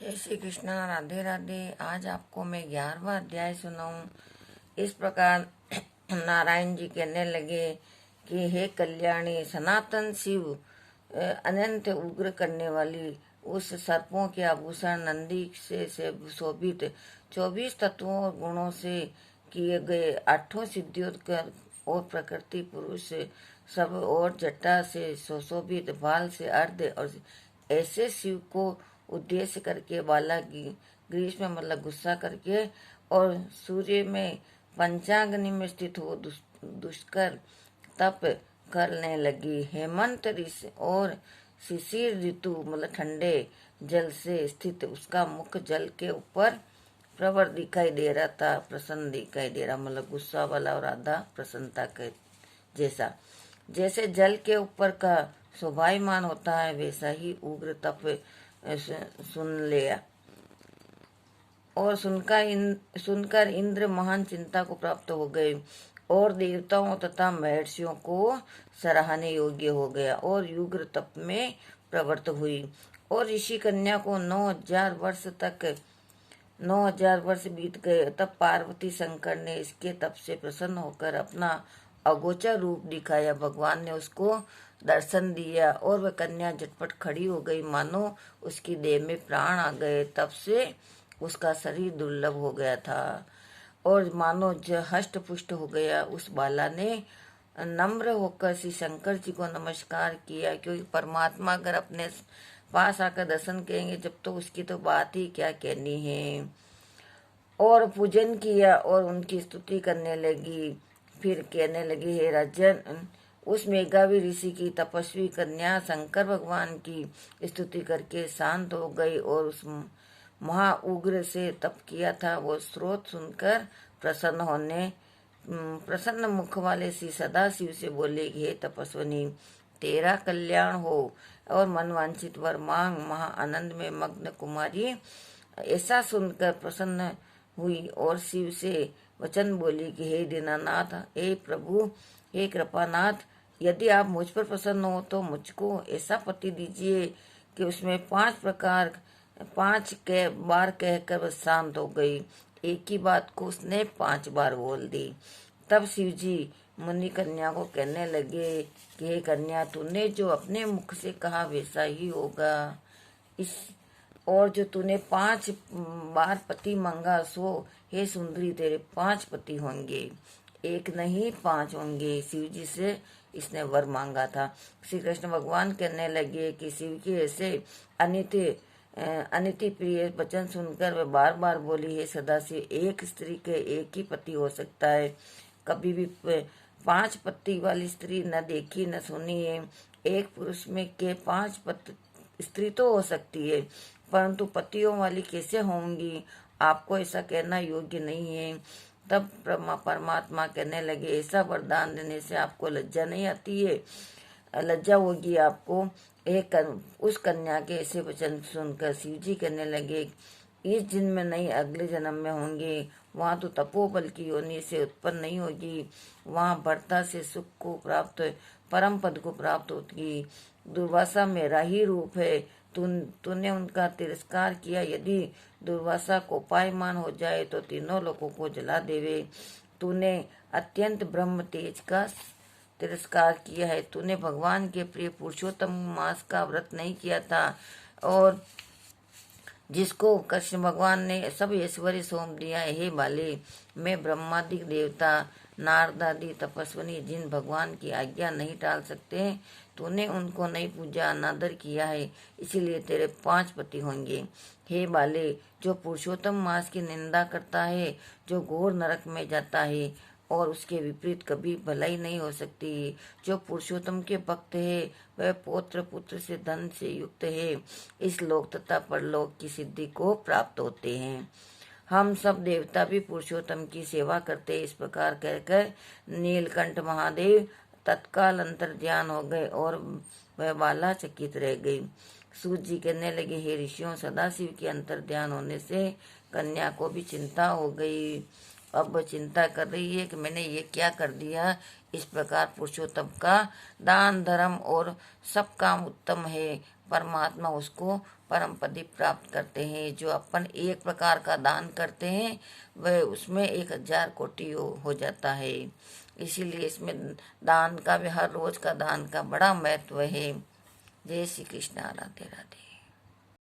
जय श्री कृष्णा। राधे राधे। आज आपको मैं 11वां अध्याय सुनाऊं। इस प्रकार नारायण जी कहने लगे कि हे कल्याणी, सनातन शिव अनंत उग्र करने वाली, उस सर्पों के आभूषण नंदी से शोभित 24 तत्वों और गुणों से किए गए 8 सिद्धियों कर और प्रकृति पुरुष सब और जटा से सुशोभित भाल से अर्ध और ऐसे शिव को उद्देश्य करके बाला ग्रीष्म में मतलब गुस्सा करके और सूर्य में पंचाग्नि में स्थित हो दुष्कर तप करने लगी। हेमंत ऋषि और शिशिर ऋतु मतलब ठंडे जल से स्थित उसका मुख जल के ऊपर प्रवर दिखाई दे रहा था, प्रसन्न दिखाई दे रहा, मतलब गुस्सा वाला और आधा प्रसन्नता के जैसा। जैसे जल के ऊपर का शोभायमान होता है वैसा ही उग्र तप सुन लिया। और सुनकर इंद्र महान चिंता को प्राप्त हो गए और देवताओं तथा महर्षियों को सराहने योग्य हो गया और युग्र तप में प्रवृत्त हुई। और ऋषि कन्या को 9,000 वर्ष बीत गए। तब पार्वती शंकर ने इसके तप से प्रसन्न होकर अपना अगोचर रूप दिखाया। भगवान ने उसको दर्शन दिया और वह कन्या झटपट खड़ी हो गई, मानो उसकी देह में प्राण आ गए। तब से उसका शरीर दुर्लभ हो गया था और मानो हष्ट पुष्ट हो गया। उस बाला ने नम्र होकर श्री शंकर जी को नमस्कार किया, क्योंकि परमात्मा अगर अपने पास आकर दर्शन करेंगे जब तो उसकी तो बात ही क्या कहनी है। और पूजन किया और उनकी स्तुति करने लगी। फिर कहने लगी, हे राजन, उस मेघावी ऋषि की तपस्वी कन्या शंकर भगवान की स्तुति करके शांत हो गई और उस महा उग्र से तप किया था वो स्रोत सुनकर प्रसन्न मुख वाले श्री सदाशिव से बोले, हे तपस्विनी, तेरा कल्याण हो और मनवांछित वर मांग। महा आनंद में मग्न कुमारी ऐसा सुनकर प्रसन्न हुई और शिव से वचन बोली कि हे दीनानाथ, हे प्रभु, हे कृपानाथ, यदि आप मुझ पर प्रसन्न हो तो मुझको ऐसा पति दीजिए कि उसमें 5 बार कहकर वह शांत हो गई। एक ही बात को उसने 5 बार बोल दी। तब शिवजी मुनि कन्या को कहने लगे कि हे कन्या, तूने जो अपने मुख से कहा वैसा ही होगा। और जो तूने 5 बार पति मांगा सो हे सुंदरी तेरे 5 पति होंगे, एक नहीं 5 होंगे। शिव जी से इसने वर मांगा था। श्री कृष्ण भगवान कहने लगे कि शिव के ऐसे अनिति प्रिय वचन सुनकर वे बार बार बोली, हे सदाशिव, एक स्त्री के एक ही पति हो सकता है, कभी भी 5 पति वाली स्त्री न देखी न सुनी है। एक पुरुष में के 5 स्त्री तो हो सकती है, परंतु पतियों वाली कैसे होंगी? आपको ऐसा कहना योग्य नहीं है। तब परमात्मा कहने लगे, ऐसा वरदान देने से आपको लज्जा नहीं आती है? लज्जा होगी आपको। उस कन्या के ऐसे वचन सुनकर शिव जी कहने लगे, इस जन्म में नहीं अगले जन्म में होंगे। वहाँ तो तपोबल की योनि से उत्पन्न नहीं होगी, वहाँ भर्ता से सुख को प्राप्त परम पद को प्राप्त होगी। दुर्वासा मेरा ही रूप है, तूने उनका तिरस्कार किया। यदि दुर्वासा को पायमान हो जाए तो तीनों लोगों को जला देवे। तूने अत्यंत ब्रह्म तेज का तिरस्कार किया है। तूने भगवान के प्रिय पुरुषोत्तम मास का व्रत नहीं किया था और जिसको कृष्ण भगवान ने सब ऐश्वर्य सौंप दिया है। हे बाले, मैं ब्रह्मादि देवता नारदादि तपस्विनी जिन भगवान की आज्ञा नहीं टाल सकते, तूने उनको नहीं पूजा अनादर किया है, इसीलिए तेरे 5 पति होंगे। हे बाले, जो पुरुषोत्तम मास की निंदा करता है, जो घोर नरक में जाता है और उसके विपरीत कभी भलाई नहीं हो सकती। जो पुरुषोत्तम के भक्त है वह पौत्र पुत्र से धन से युक्त है, इस लोक तथा परलोक की सिद्धि को प्राप्त होते हैं। हम सब देवता भी पुरुषोत्तम की सेवा करते। इस प्रकार कहकर नीलकंठ महादेव तत्काल अंतर ध्यान हो गए और वह बाला चकित रह गई। सूत जी कहने लगे, हे ऋषियों, सदाशिव के अंतर ध्यान होने से कन्या को भी चिंता हो गई। अब चिंता कर रही है कि मैंने ये क्या कर दिया। इस प्रकार पुरुषोत्तम का दान धर्म और सब काम उत्तम है। परमात्मा उसको परम पद प्राप्त करते हैं। जो अपन एक प्रकार का दान करते हैं वह उसमें 1000 कोटि हो जाता है। इसीलिए इसमें दान का भी, हर रोज का दान का बड़ा महत्व है। जय श्री कृष्ण। राधे राधे।